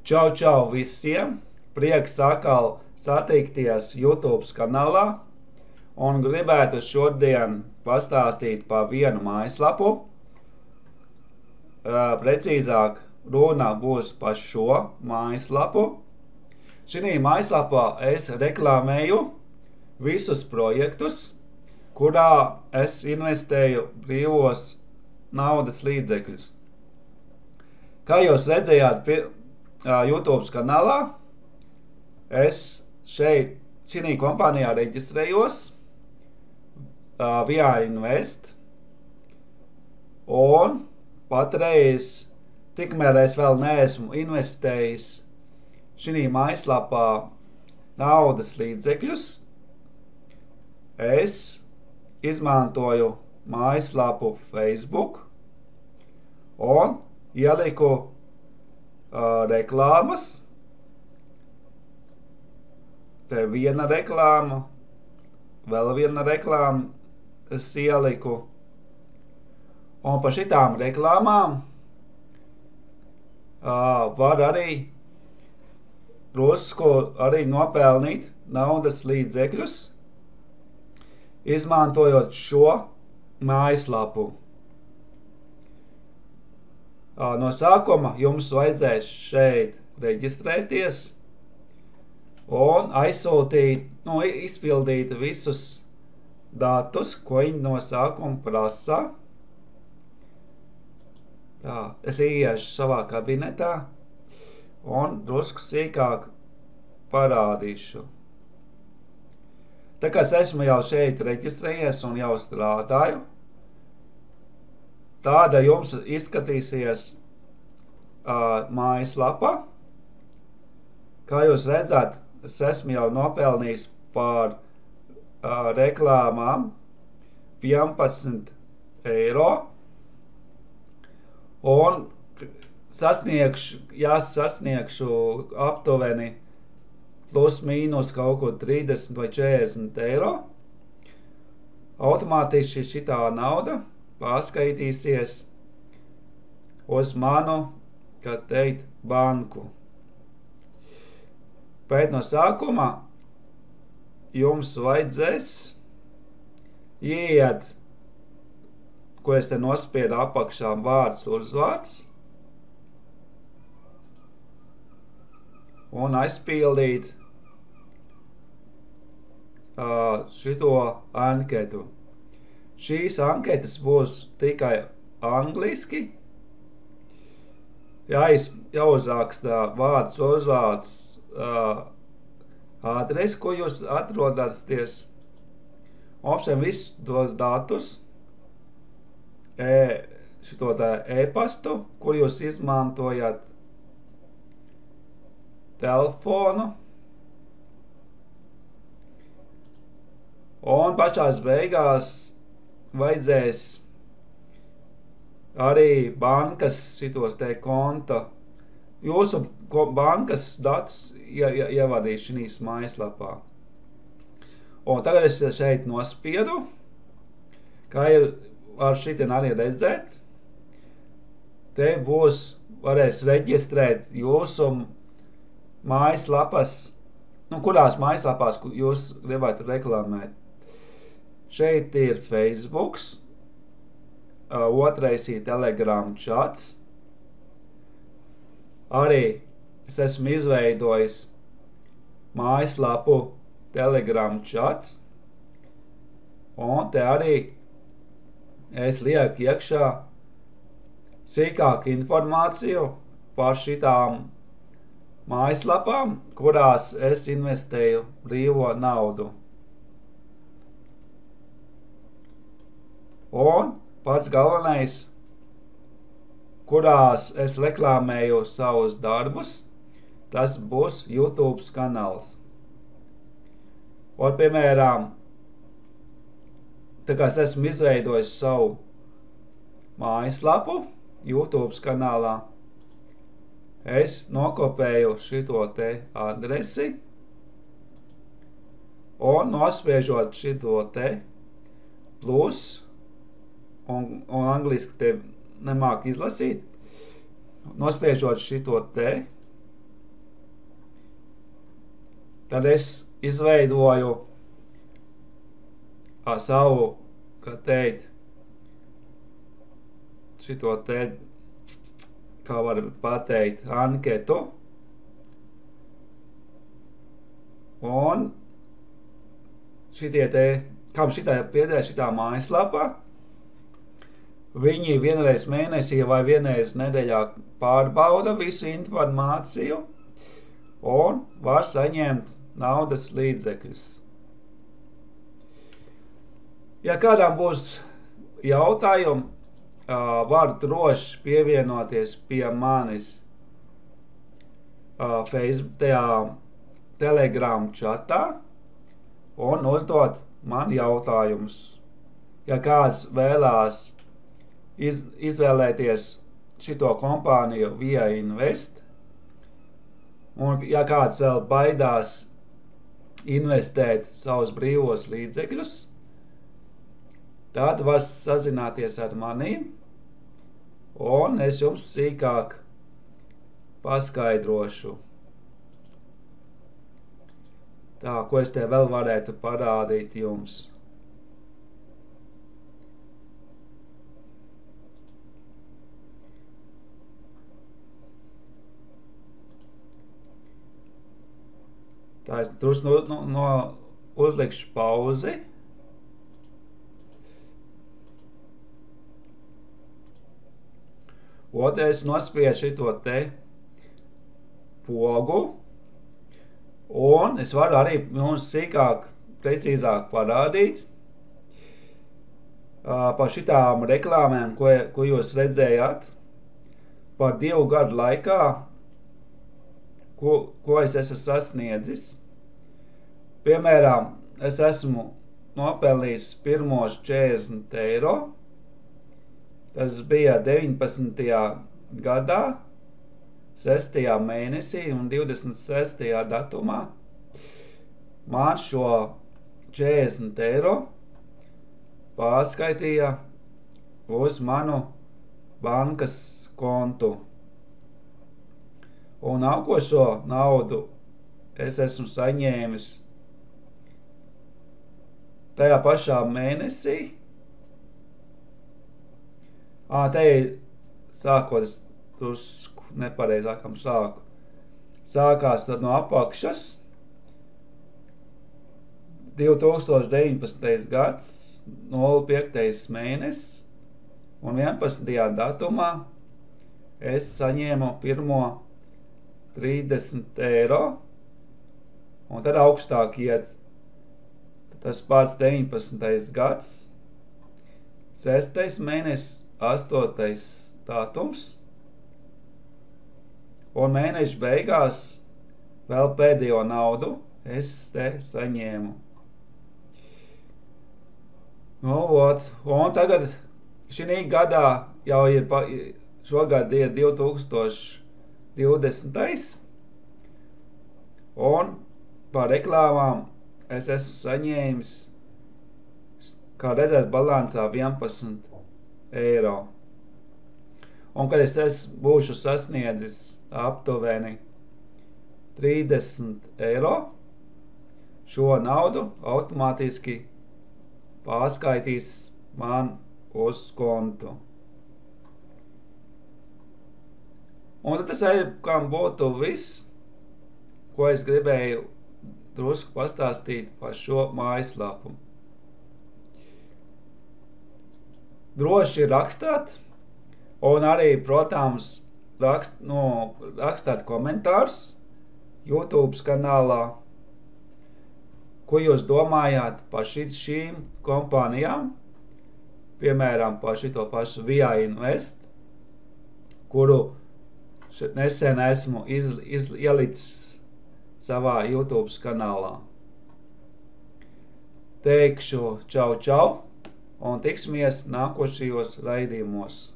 Čau, čau visiem! Prieks atkal satikties YouTube kanālā un gribētu šodien pastāstīt par vienu mājaslapu. Precīzāk runa būs par šo mājaslapu. Šī mājaslapā es reklamēju visus projektus, kurā es investēju brīvos naudas līdzekļus. Kā jūs redzējāt YouTube kanālā, es šī kompānijā reģistrējos via Invest, un patreiz, tikmēr es vēl neesmu investējis šī mājaslapā naudas līdzekļus, es izmantoju mājaslapu Facebook un ieliku reklāmas. Te viena reklāma, vēl viena reklāma es ieliku. Un par šitām reklāmām var arī drusku nopelnīt naudas līdzekļus, izmantojot šo mājaslapu. No sākuma jums vajadzēs šeit reģistrēties un aizsūtīt, izpildīt visus datus, ko viņi no sākuma prasa. Tā, es ieiešu savā kabinetā un drusku sīkāk parādīšu. Tā kā es esmu jau šeit reģistrējies un jau strādāju, tāda jums izskatīsies mājaslapa. Kā jūs redzat, es esmu jau nopelnījis par reklāmām 11 eiro. Un sasniegšu aptuveni plus mīnus kaut ko 30 vai 40 eiro. Automātiski šitā nauda pārskaitīsies uz manu, kā teikt, banku. Bet no sākuma jums vajadzēs ieiet, ko es te nospiedu apakšā, vārds, uzvārds, un aizpildīt šito anketu. Šīs anketas būs tikai angliski. Jāuzraksta vārds, uzvārds, adresi, ko jūs atrodaties, opšiem visus tos datus, šito e-pastu, kur jūs izmantojat telefonu, un pašās beigās vajadzēs arī bankas šitos te konta, jūsu bankas datus ievadīt šīs mājaslapā. Un tagad es šeit nospiedu, kā jau var šitien arī redzēt, te varēs reģistrēt jūsu mājaslapas, kurās mājaslapās jūs gribat reklamēt. Šeit ir Facebooks, otrais ir Telegram chats. Arī es esmu izveidojis mājaslapu Telegram chats, un te arī es lieku iekšā sīkāku informāciju par šitām mājaslapām, kurās es investēju brīvo naudu. Un pats galvenais, kurās es reklamēju savus darbus, tas būs YouTube kanāls. Un, piemēram, tā kā es esmu izveidojis savu mājaslapu YouTube kanālā, es nokopēju šito te adresi un nospiežot šito te plus, un angliski te nemāk izlasīt, nospiežot šito te, tad es izveidoju savu, kā teikt, šito te, kā var pateikt, anketu. Un šitie te, kam šitā pieder šitā mājaslapā, viņi vienreiz mēnesī vai vienreiz nedēļā pārbauda visu informāciju un var saņemt naudas līdzekļus. Ja kādam būs jautājumi, var droši pievienoties pie manis Facebook, tajā Telegram čatā un uzdot man jautājumus. Ja kāds vēlās izvēlēties šito kompāniju Via Invest, un ja kāds vēl baidās investēt savus brīvos līdzekļus, tad var sazināties ar mani, un es jums sīkāk paskaidrošu. Tā, ko es te vēl varētu parādīt jums. Tā es drusku uzlikšu pauzi. Otrais nospiež šito te pogu. Un es varu arī mums sīkāk, precīzāk parādīt par šitām reklāmēm, ko jūs redzējāt par 2 gadu laikā, ko es esmu sasniedzis. Piemēram, es esmu nopelnījis pirmos 40 eiro. Tas bija 19. gadā. 6. mēnesī un 26. datumā man šo 40 eiro pārskaitīja uz manu bankas kontu. Un nākošo naudu es esmu saņēmis tajā pašā mēnesī. Te sākot drusku nepareizākam sāku. Sākās tad no apakšas 2019. gads, 05. mēnesis un 11. datumā es saņēmu pirmo 30 eiro un tad augstāk iet tas pats 19. gads, 6. mēnesis, 8. datums. Un mēneša beigās vēl pēdējo naudu es te saņēmu. Un tagad šī gadā jau ir, šogad ir 2020. Un par reklāmām es esmu saņēmis, kā redzēt, balansā 11 eiro. Un kad es būšu sasniedzis aptuveni 30 eiro, šo naudu automātiski pārskaitīs man uz kontu. Un tad tas kam būtu viss, ko es gribēju drusku pastāstīt par šo mājaslapu. Droši rakstāt, un arī, protams, rakstāt komentārus YouTube kanālā, ko jūs domājāt par šīm kompānijām, piemēram, par šito pašu Via Invest, kuru nesen esmu ielicis savā YouTube kanālā. Teikšu čau, čau, un tiksimies nākošajos raidījumos.